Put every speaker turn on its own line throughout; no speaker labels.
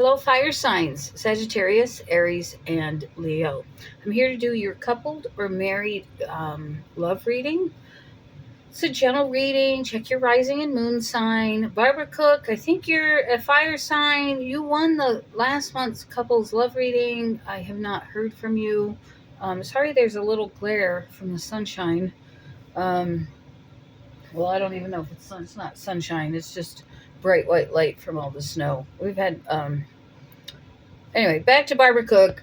Hello, fire signs Sagittarius, Aries, and Leo. I'm here to do your coupled or married love reading. It's a gentle reading. Check your rising and moon sign. Barbara Cook, I think you're a fire sign. You won the last month's couples love reading. I have not heard from you. Sorry, there's a little glare from the sunshine. Um, well, I don't even know if it's not sunshine. It's just bright white light from all the snow. We've had anyway, back to Barbara Cook.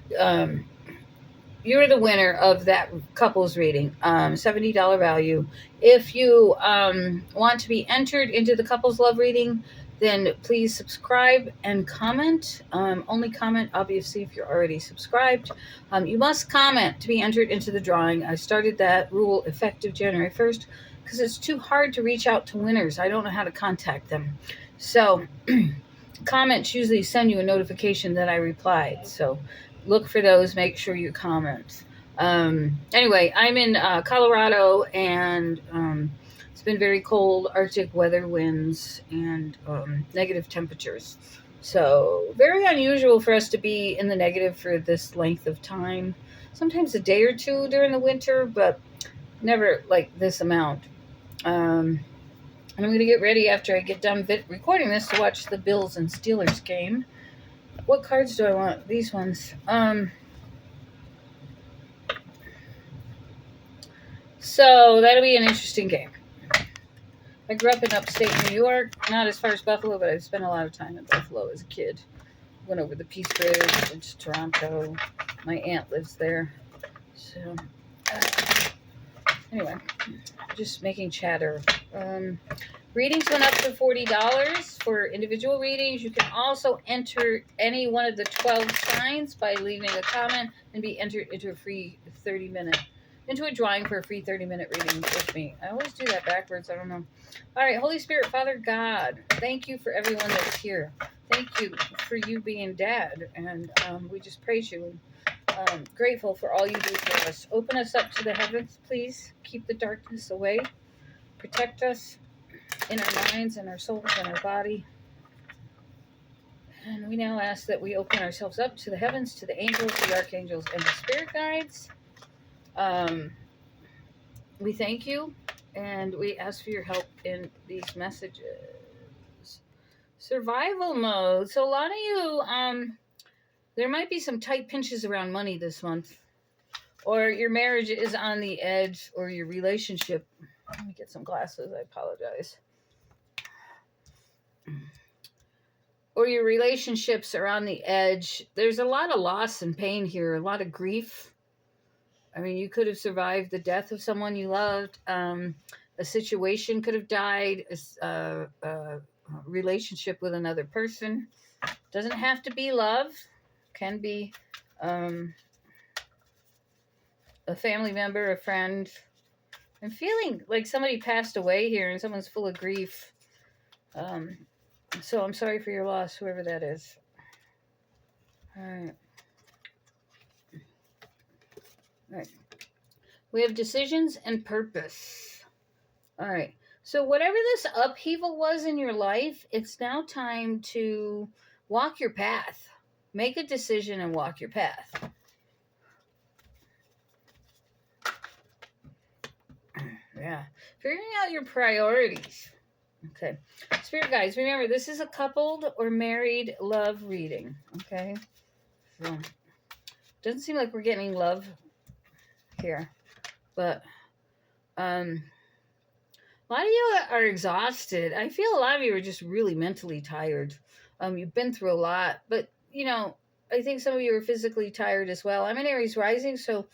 You're the winner of that couples reading, $70 value. If you want to be entered into the couples love reading, then please subscribe and comment. Only comment, obviously, if you're already subscribed. You must comment to be entered into the drawing. I started that rule effective January 1st because it's too hard to reach out to winners. I don't know how to contact them. So comments usually send you a notification that I replied. So look for those. Make sure you comment. Anyway, I'm in Colorado, and it's been very cold, Arctic weather winds, and negative temperatures. So very unusual for us to be in the negative for this length of time. Sometimes a day or two during the winter, but never like this amount. And I'm going to get ready after I get done recording this to watch the Bills and Steelers game. What cards do I want? These ones. So that'll be an interesting game. I grew up in upstate New York, not as far as Buffalo, but I spent a lot of time in Buffalo as a kid. Went over the Peace Bridge, went to Toronto. My aunt lives there. So, anyway, just making chatter. Readings went up to $40 for individual readings. You can also enter any one of the 12 signs by leaving a comment and be entered into a free 30-minute, into a drawing for a free 30-minute reading with me. I always do that backwards. I don't know. All right, Holy Spirit, Father God, thank you for everyone that's here. Thank you for you being Dad, and we just praise you. Grateful for all you do for us. Open us up to the heavens, please. Keep the darkness away. Protect us in our minds and our souls and our body. And we now ask that we open ourselves up to the heavens, to the angels, the archangels, and the spirit guides. We thank you, and we ask for your help in these messages. Survival mode. So a lot of you, there might be some tight pinches around money this month, or your marriage is on the edge, or your relationship. Let me get some glasses. I apologize. Or your relationships are on the edge. There's a lot of loss and pain here, a lot of grief. I mean, you could have survived the death of someone you loved. A situation could have died. A relationship with another person. Doesn't have to be love. Can be a family member, a friend. I'm feeling like somebody passed away here and someone's full of grief. So I'm sorry for your loss, whoever that is. All right. All right. We have decisions and purpose. All right. So whatever this upheaval was in your life, it's now time to walk your path. Make a decision and walk your path. Yeah. Figuring out your priorities. Okay. Spirit guides, remember, this is a coupled or married love reading. Okay. So, doesn't seem like we're getting love here. But a lot of you are exhausted. I feel a lot of you are just really mentally tired. You've been through a lot. But, you know, I think some of you are physically tired as well. I'm an Aries rising, so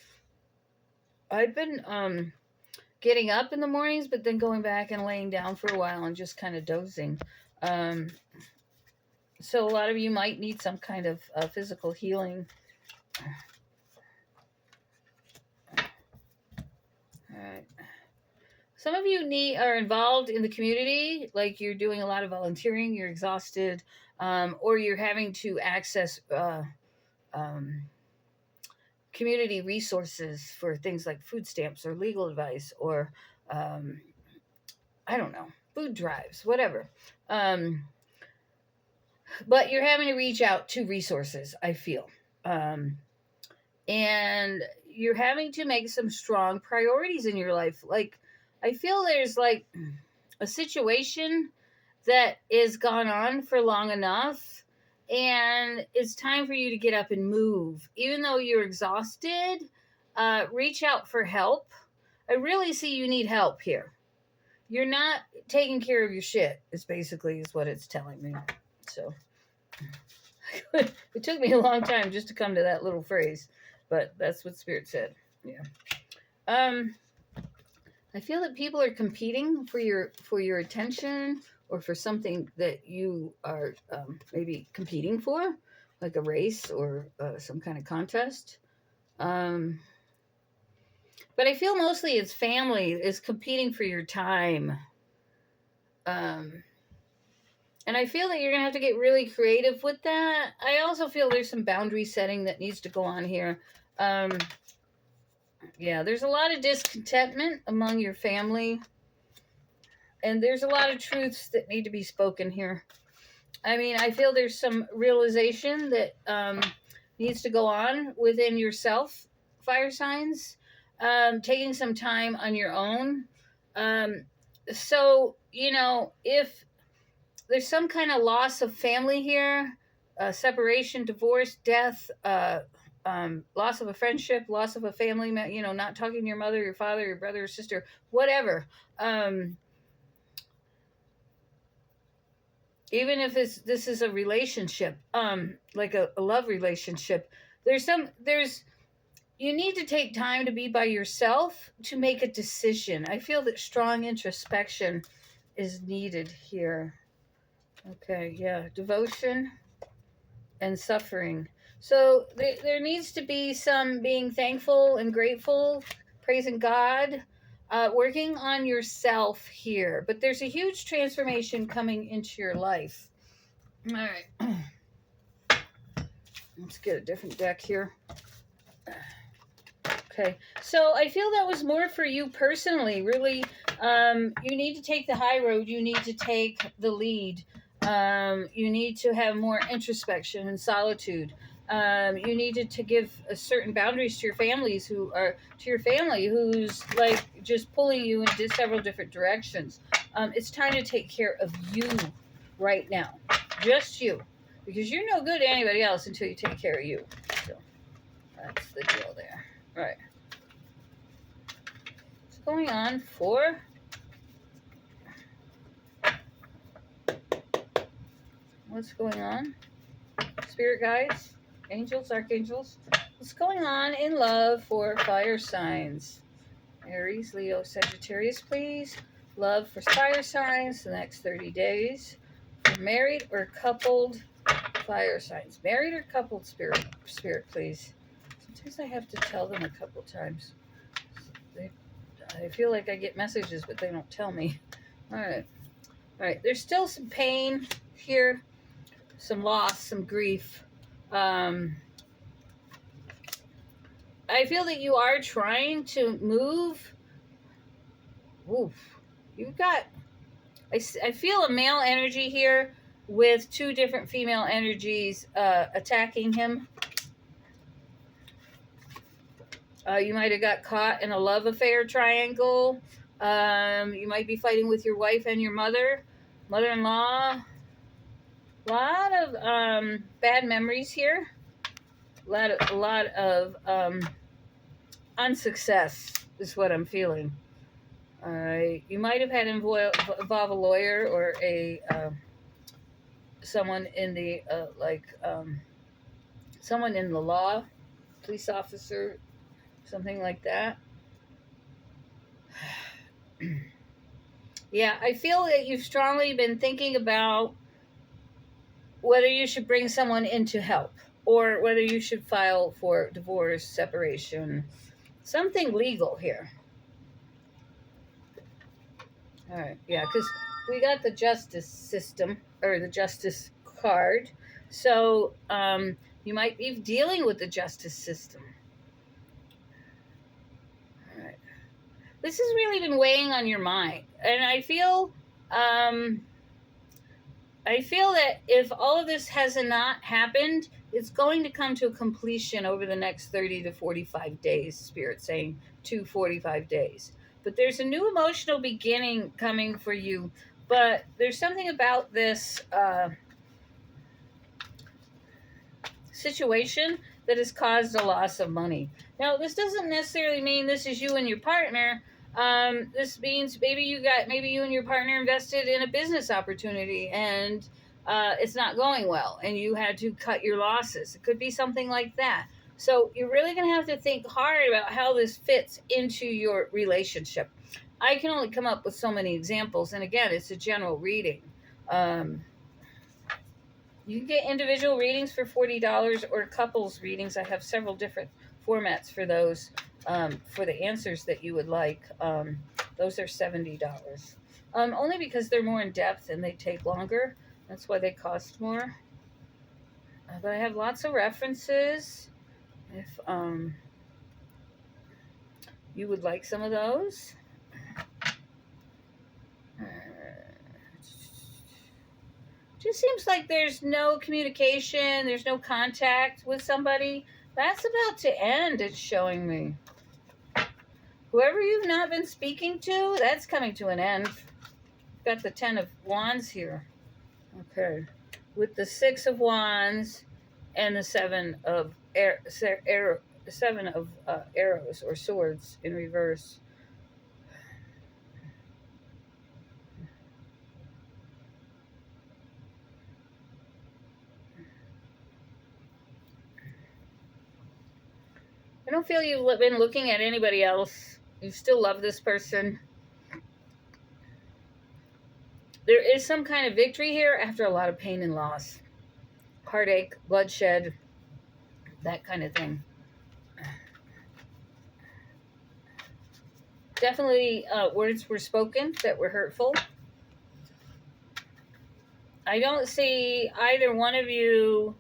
I've been getting up in the mornings, but then going back and laying down for a while and just kind of dozing. So a lot of you might need some kind of physical healing. All right. Some of you are involved in the community, like you're doing a lot of volunteering, you're exhausted, or you're having to access community resources for things like food stamps or legal advice or, I don't know, food drives, whatever. But you're having to reach out to resources, I feel. Um, and you're having to make some strong priorities in your life. Like, I feel there's like a situation that is gone on for long enough, and it's time for you to get up and move. Even though you're exhausted, reach out for help. I really see you need help here. You're not taking care of your shit, is what it's telling me. So it took me a long time just to come to that little phrase, but that's what Spirit said. Yeah. I feel that people are competing for your attention, or for something that you are maybe competing for, like a race or some kind of contest. But I feel mostly it's family is competing for your time. And I feel that you're going to have to get really creative with that. I also feel there's some boundary setting that needs to go on here. Yeah, there's a lot of discontentment among your family. And there's a lot of truths that need to be spoken here. I mean, I feel there's some realization that needs to go on within yourself, fire signs, taking some time on your own. So, if there's some kind of loss of family here, separation, divorce, death, loss of a friendship, loss of a family, not talking to your mother, your father, your brother, or sister, whatever. Even if this is a relationship, like a love relationship, you need to take time to be by yourself to make a decision. I feel that strong introspection is needed here. Okay, yeah, devotion and suffering. So there needs to be some being thankful and grateful, praising God, working on yourself here. But there's a huge transformation coming into your life. All right. Let's get a different deck here. Okay. So I feel that was more for you personally. Really, you need to take the high road. You need to take the lead. You need to have more introspection and solitude. You needed to give a certain boundaries to your family who's like just pulling you in several different directions. It's time to take care of you right now, just you, because you're no good to anybody else until you take care of you. So that's the deal there. All right. What's going on for what's going on? Spirit guides, angels, archangels. What's going on in love for fire signs? Aries, Leo, Sagittarius, please. Love for fire signs the next 30 days. For married or coupled fire signs. Married or coupled spirit, please. Sometimes I have to tell them a couple times. I feel like I get messages, but they don't tell me. All right. All right. There's still some pain here, some loss, some grief. I feel that you are trying to move. Oof. You've got, I feel a male energy here with two different female energies attacking him. You might have got caught in a love affair triangle. You might be fighting with your wife and your mother-in-law. A lot of bad memories here. A lot of unsuccess is what I'm feeling. All right. You might have had involve a lawyer or a someone in the someone in the law, police officer, something like that. Yeah, I feel that you've strongly been thinking about whether you should bring someone in to help, or whether you should file for divorce, separation, something legal here. All right, yeah, because we got the justice system, or the justice card. So you might be dealing with the justice system. All right. This has really been weighing on your mind. And I feel I feel that if all of this has not happened, it's going to come to a completion over the next 30 to 45 days, Spirit saying 2 45 days. But there's a new emotional beginning coming for you. But there's something about this situation that has caused a loss of money. Now, this doesn't necessarily mean this is you and your partner. This means maybe you and your partner invested in a business opportunity and it's not going well, and you had to cut your losses. It could be something like that. So you're really going to have to think hard about how this fits into your relationship. I can only come up with so many examples, and again, it's a general reading. You can get individual readings for $40 or couples readings. I have several different formats for those, for the answers that you would like. Those are $70. Only because they're more in depth and they take longer. That's why they cost more. But I have lots of references if you would like some of those. Just seems like there's no communication, there's no contact with somebody. That's about to end, it's showing me. Whoever you've not been speaking to, that's coming to an end. Got the 10 of Wands here. Okay. With the 6 of Wands and the 7 of arrows or swords in reverse. I don't feel you've been looking at anybody else. You still love this person. There is some kind of victory here after a lot of pain and loss. Heartache, bloodshed, that kind of thing. Definitely words were spoken that were hurtful. I don't see either one of you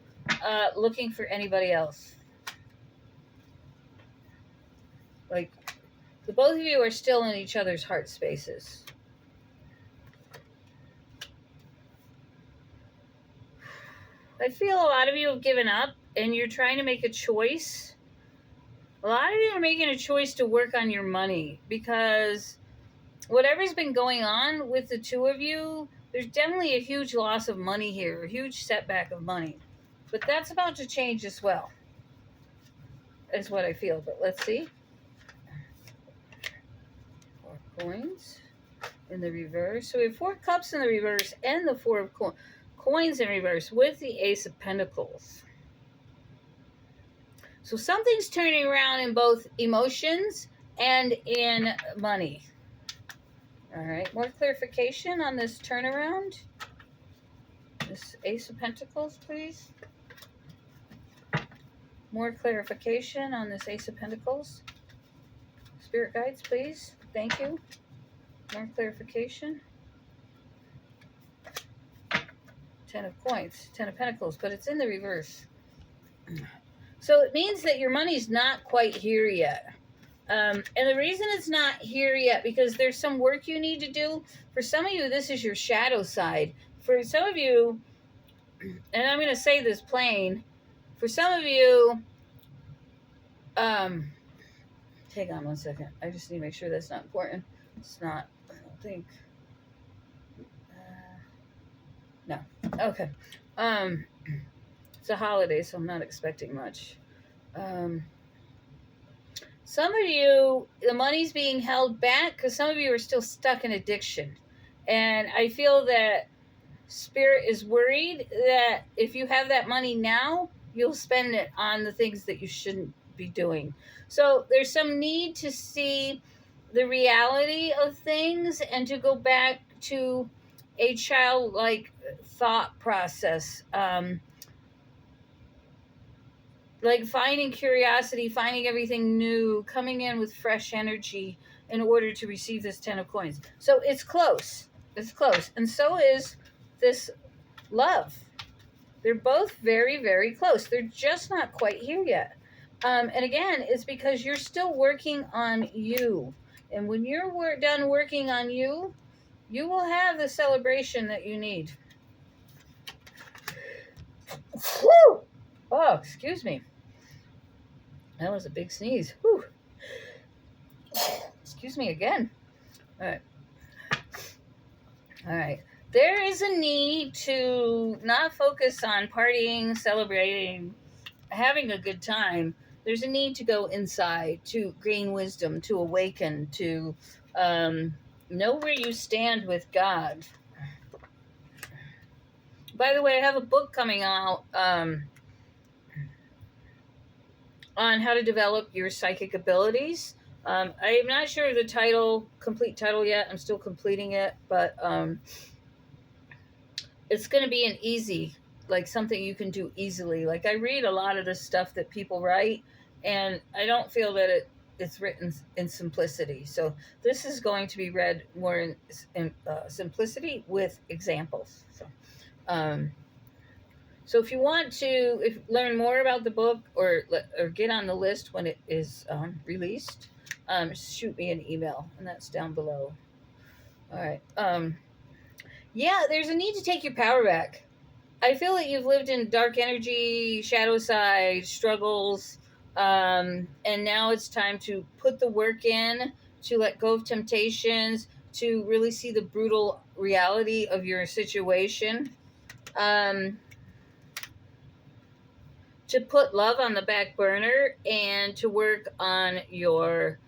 looking for anybody else. Like, the both of you are still in each other's heart spaces. I feel a lot of you have given up and you're trying to make a choice. A lot of you are making a choice to work on your money because whatever's been going on with the two of you, there's definitely a huge loss of money here, a huge setback of money. But that's about to change as well, is what I feel. But let's see. 4 coins in the reverse. So we have 4 cups in the reverse and the 4 of coins in reverse with the Ace of Pentacles. So something's turning around in both emotions and in money. All right, more clarification on this turnaround. This Ace of Pentacles, please. More clarification on this Ace of Pentacles. Spirit guides, please. Thank you. More clarification. 10 of coins, 10 of Pentacles, but it's in the reverse. So it means that your money's not quite here yet. And the reason it's not here yet, because there's some work you need to do. For some of you, this is your shadow side. For some of you, and I'm going to say this plain, for some of you, hang on one second. I just need to make sure that's not important. It's not, I don't think. No. Okay. It's a holiday, so I'm not expecting much. Some of you, the money's being held back because some of you are still stuck in addiction. And I feel that Spirit is worried that if you have that money now, you'll spend it on the things that you shouldn't be doing. So there's some need to see the reality of things and to go back to a childlike thought process. Like finding curiosity, finding everything new, coming in with fresh energy in order to receive this 10 of coins. So it's close. It's close. And so is this love. They're both very, very close. They're just not quite here yet. And again, it's because you're still working on you. And when you're done working on you, you will have the celebration that you need. Whew! Oh, excuse me. That was a big sneeze. Whew. Excuse me again. All right. All right. There is a need to not focus on partying, celebrating, having a good time. There's a need to go inside, to gain wisdom, to awaken, to know where you stand with God. By the way, I have a book coming out on how to develop your psychic abilities. I'm not sure the complete title yet. I'm still completing it, but it's going to be an easy, like something you can do easily. Like I read a lot of the stuff that people write, and I don't feel that it's written in simplicity. So this is going to be read more in simplicity with examples. So if you want to learn more about the book or get on the list when it is released, shoot me an email, and that's down below. All right. Yeah, there's a need to take your power back. I feel that you've lived in dark energy, shadow side, struggles, and now it's time to put the work in, to let go of temptations, to really see the brutal reality of your situation. To put love on the back burner and to work on your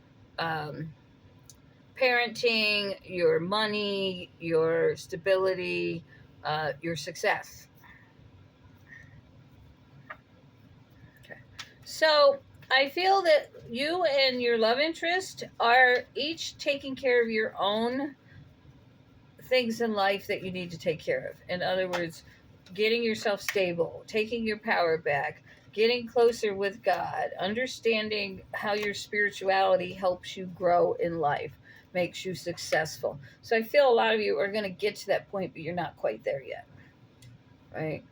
parenting, your money, your stability, your success. Okay. So I feel that you and your love interest are each taking care of your own things in life that you need to take care of. In other words, getting yourself stable, taking your power back, getting closer with God, understanding how your spirituality helps you grow in life, makes you successful. So I feel a lot of you are going to get to that point, but you're not quite there yet, right?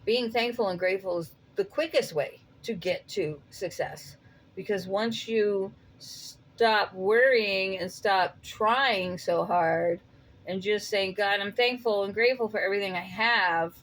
Being thankful and grateful is the quickest way to get to success, because once you stop worrying and stop trying so hard and just saying, God, I'm thankful and grateful for everything I have,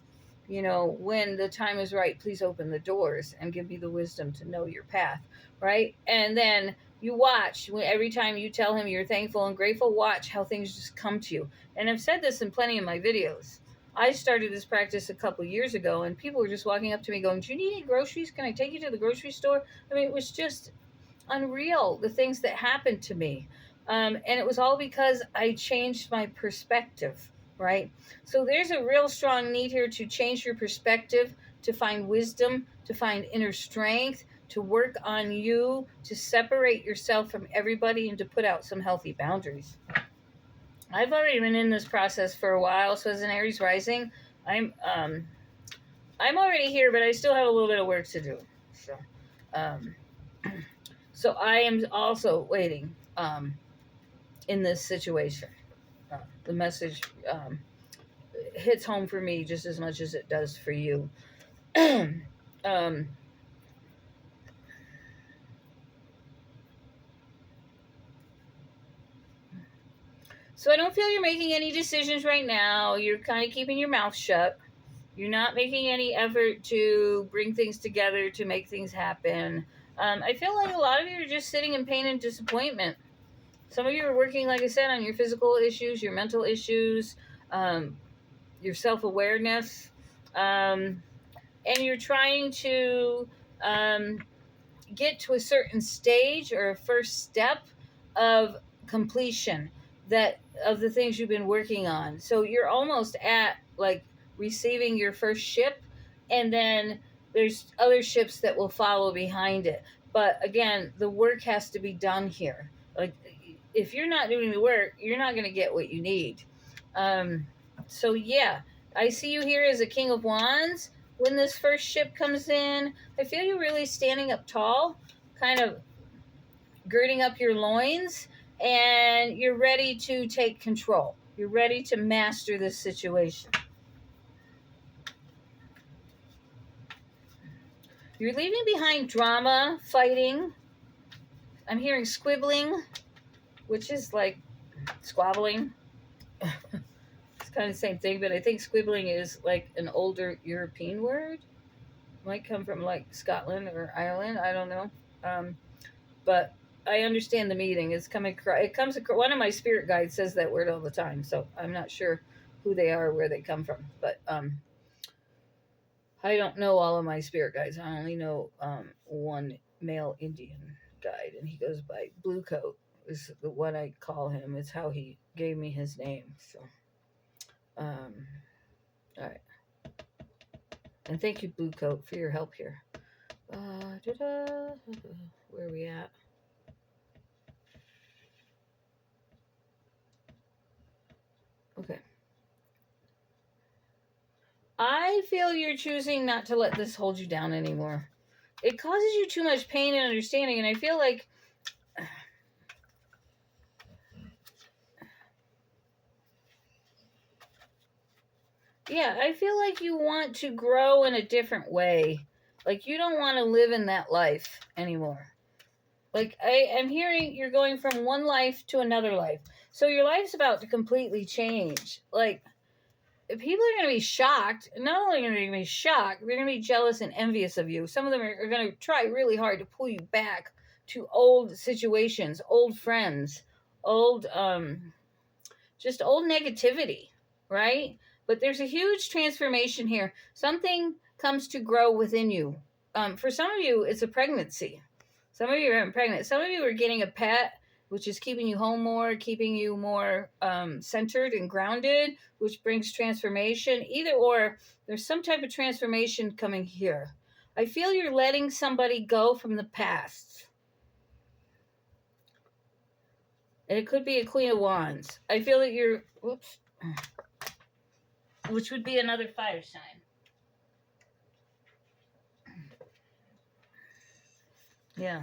when the time is right, please open the doors and give me the wisdom to know your path, right? And then you watch, every time you tell him you're thankful and grateful, watch how things just come to you. And I've said this in plenty of my videos. I started this practice a couple years ago, and people were just walking up to me going, do you need any groceries? Can I take you to the grocery store? I mean, it was just unreal, the things that happened to me. And it was all because I changed my perspective, right? So there's a real strong need here to change your perspective, to find wisdom, to find inner strength, to work on you, to separate yourself from everybody, and to put out some healthy boundaries. I've already been in this process for a while. So as an Aries rising, I'm already here, but I still have a little bit of work to do. So I am also waiting in this situation. The message hits home for me just as much as it does for you. So I don't feel you're making any decisions right now. You're kind of keeping your mouth shut. You're not making any effort to bring things together, to make things happen. I feel like a lot of you are just sitting in pain and disappointment. Some of you are working, like I said, on your physical issues, your mental issues, your self-awareness, and you're trying to get to a certain stage or a first step of completion of the things you've been working on. So you're almost at like receiving your first ship, and then there's other ships that will follow behind it. But again, the work has to be done here. Like if you're not doing the work, you're not going to get what you need. So yeah, I see you here as a King of Wands. When this first ship comes in, I feel you really standing up tall, kind of girding up your loins, and you're ready to take control. You're ready to master this situation. You're leaving behind drama, fighting. I'm hearing squibbling, which is like squabbling. kind of the same thing, but I think squibbling is like an older European word. Might come from like Scotland or Ireland. I don't know. But I understand the meaning. It's coming. It comes. One of my spirit guides says that word all the time. So I'm not sure who they are, where they come from. But I don't know all of my spirit guides. I only know one male Indian guide, and he goes by Blue Coat. Is what I call him. It's how he gave me his name. So, all right. And thank you, Blue Coat, for your help here. Where are we at? Okay. I feel you're choosing not to let this hold you down anymore. It causes you too much pain and understanding, and I feel like I feel like you want to grow in a different way. Like you don't want to live in that life anymore. Like I am hearing you're going from one life to another life. So your life's about to completely change. Like people are going to be shocked. Not only are they going to be shocked, they're going to be jealous and envious of you. Some of them are going to try really hard to pull you back to old situations, old friends, old just old negativity, right? But there's a huge transformation here. Something comes to grow within you. For some of you, it's a pregnancy. Some of you are pregnant. Some of you are getting a pet, which is keeping you home more, keeping you more centered and grounded, which brings transformation. Either or, there's some type of transformation coming here. I feel you're letting somebody go from the past. And it could be a Queen of Wands. I feel that you're, which would be another fire sign. Yeah.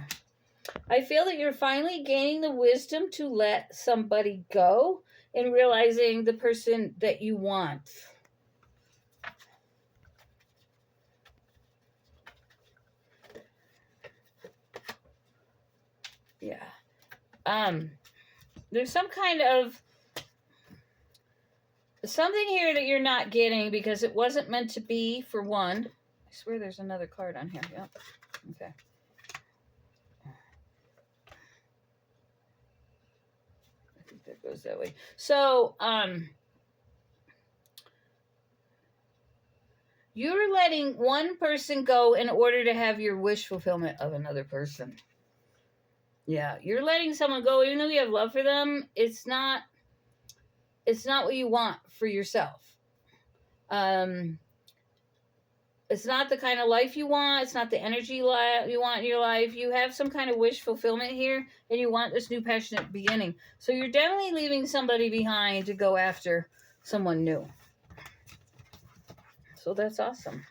I feel that you're finally gaining the wisdom to let somebody go and realizing the person that you want. Yeah. There's some kind of something here that you're not getting because it wasn't meant to be, for one. I swear there's another card on here. Yeah. Okay. I think that goes that way. So, you're letting one person go in order to have your wish fulfillment of another person. Yeah, you're letting someone go even though you have love for them. It's not what you want for yourself. It's not the kind of life you want. It's not the energy you want in your life. You have some kind of wish fulfillment here, and you want this new passionate beginning. So you're definitely leaving somebody behind to go after someone new. So that's awesome,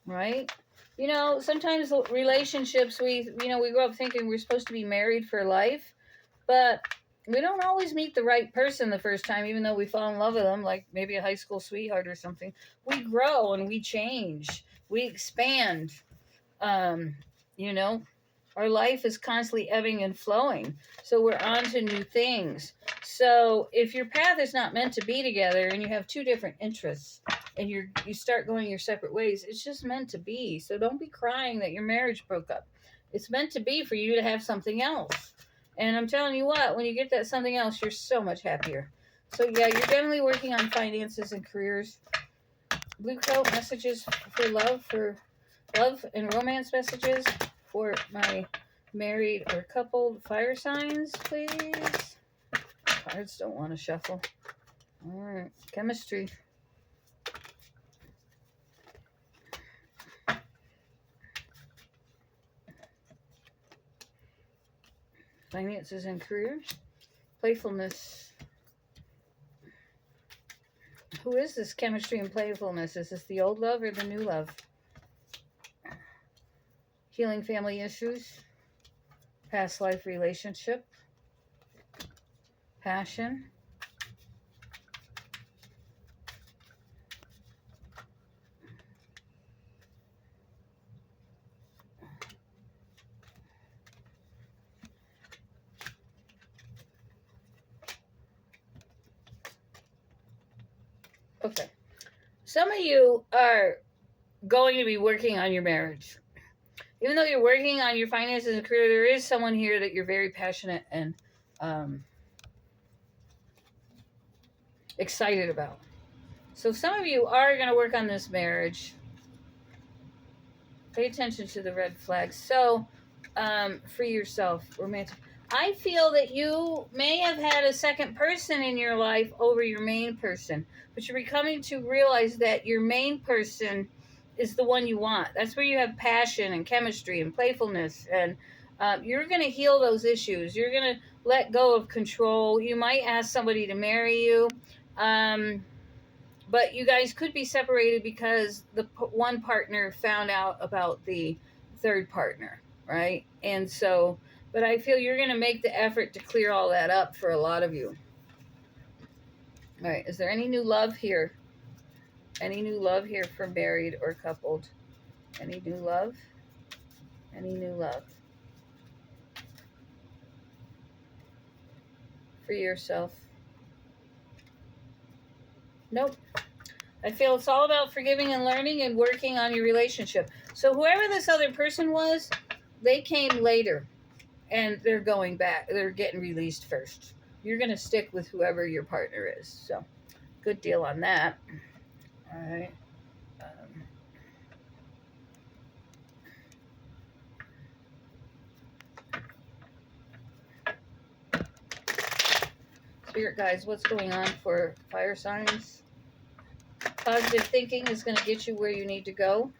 right? You know, sometimes relationships, we grow up thinking we're supposed to be married for life, but we don't always meet the right person the first time, even though we fall in love with them, like maybe a high school sweetheart or something. We grow and we change. We expand. You know, our life is constantly ebbing and flowing. So we're on to new things. So if your path is not meant to be together and you have two different interests and you start going your separate ways, it's just meant to be. So don't be crying that your marriage broke up. It's meant to be for you to have something else. And I'm telling you what, when you get that something else, you're so much happier. So yeah, you're definitely working on finances and careers. Blue Coat, messages for love and romance messages for my married or coupled fire signs, please. Cards don't want to shuffle. All right, chemistry. Finances and careers. Playfulness. Who is this chemistry and playfulness? Is this the old love or the new love? Healing family issues. Past life relationship. Passion. Okay. Some of you are going to be working on your marriage. Even though you're working on your finances and career, there is someone here that you're very passionate and excited about. So some of you are going to work on this marriage. Pay attention to the red flags. So, free yourself. Romantic. I feel that you may have had a second person in your life over your main person, but you're becoming to realize that your main person is the one you want. That's where you have passion and chemistry and playfulness, and you're going to heal those issues. You're going to let go of control. You might ask somebody to marry you. But you guys could be separated because the one partner found out about the third partner, right? And so, but I feel you're going to make the effort to clear all that up for a lot of you. All right, is there any new love here? Any new love here for married or coupled? Any new love? Any new love? For yourself? Nope. I feel it's all about forgiving and learning and working on your relationship. So whoever this other person was, they came later and they're going back. They're getting released first. You're going to stick with whoever your partner is. So good deal on that. All right. Spirit guides, what's going on for fire signs? Positive thinking is going to get you where you need to go.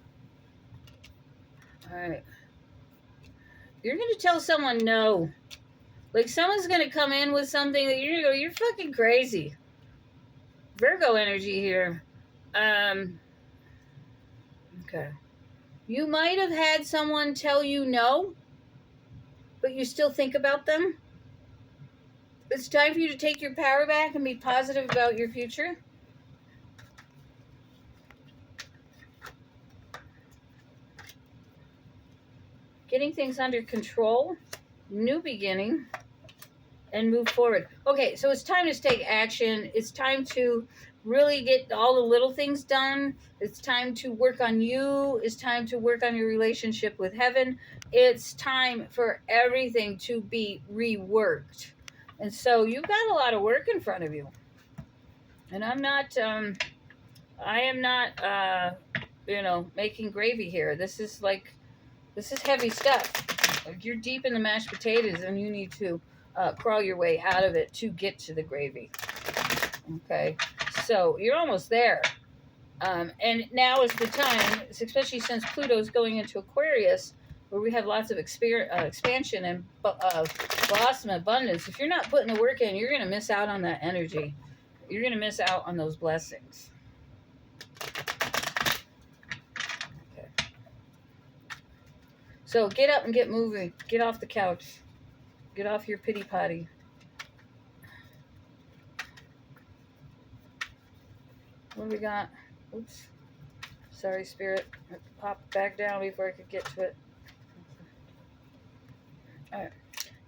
All right. You're going to tell someone no. Like someone's going to come in with something that you're going to go, you're fucking crazy. Virgo energy here. Okay. You might have had someone tell you no, but you still think about them. It's time for you to take your power back and be positive about your future. Getting things under control, new beginning, and move forward. Okay, so it's time to take action. It's time to really get all the little things done. It's time to work on you. It's time to work on your relationship with heaven. It's time for everything to be reworked. And so you've got a lot of work in front of you. And I am not, making gravy here. This is heavy stuff. Like you're deep in the mashed potatoes and you need to crawl your way out of it to get to the gravy. Okay, so you're almost there. And now is the time, especially since Pluto's going into Aquarius, where we have lots of expansion and blossom abundance. If you're not putting the work in, you're going to miss out on that energy. You're going to miss out on those blessings. Okay. So get up and get moving. Get off the couch. Get off your pity potty. What do we got? Oops. Sorry, Spirit. I popped back down before I could get to it. All right.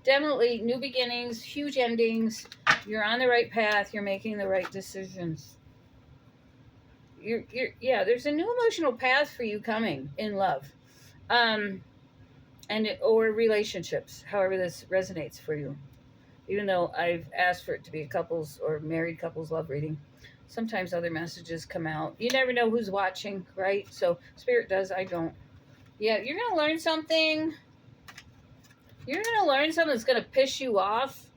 Definitely new beginnings, huge endings. You're on the right path. You're making the right decisions. There's a new emotional path for you coming in love. Or relationships, however this resonates for you. Even though I've asked for it to be a couples or married couples love reading, sometimes other messages come out. You never know who's watching, right? So Spirit does, I don't. Yeah, you're going to learn something. You're going to learn something that's going to piss you off,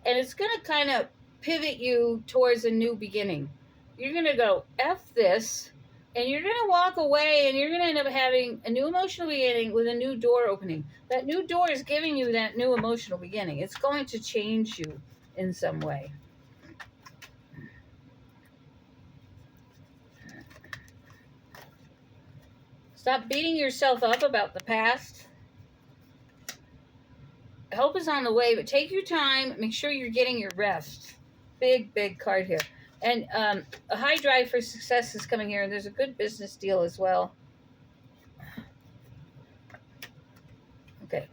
and it's going to kind of pivot you towards a new beginning. You're going to go, F this, and you're going to walk away, and you're going to end up having a new emotional beginning with a new door opening. That new door is giving you that new emotional beginning. It's going to change you in some way. Stop beating yourself up about the past. Help is on the way, but take your time. Make sure you're getting your rest. Big, big card here. And a high drive for success is coming here, and there's a good business deal as well. Okay.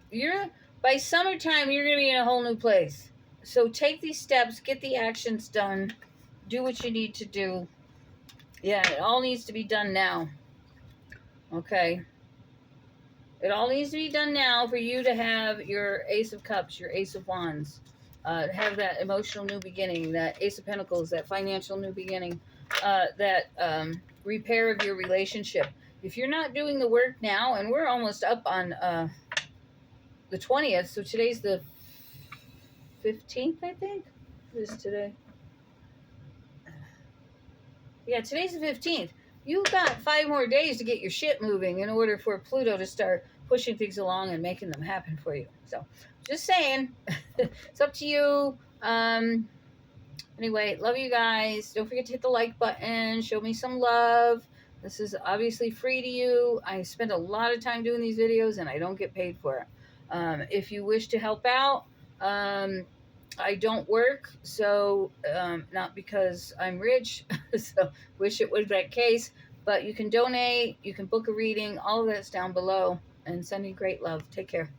By summertime, you're going to be in a whole new place. So take these steps, get the actions done, do what you need to do, Yeah, it all needs to be done now. Okay. It all needs to be done now for you to have your Ace of Cups, your Ace of Wands, have that emotional new beginning, that Ace of Pentacles, that financial new beginning, that repair of your relationship. If you're not doing the work now, and we're almost up on the 20th, so today's the 15th, I think. What is today? Yeah, today's the 15th. You've got 5 more days to get your shit moving in order for Pluto to start pushing things along and making them happen for you. So, just saying. It's up to you. Anyway, love you guys. Don't forget to hit the like button. Show me some love. This is obviously free to you. I spend a lot of time doing these videos and I don't get paid for it. If you wish to help out, I don't work, so not because I'm rich, so wish it was that case, but you can donate, you can book a reading, all of that's down below, and sending great love. Take care.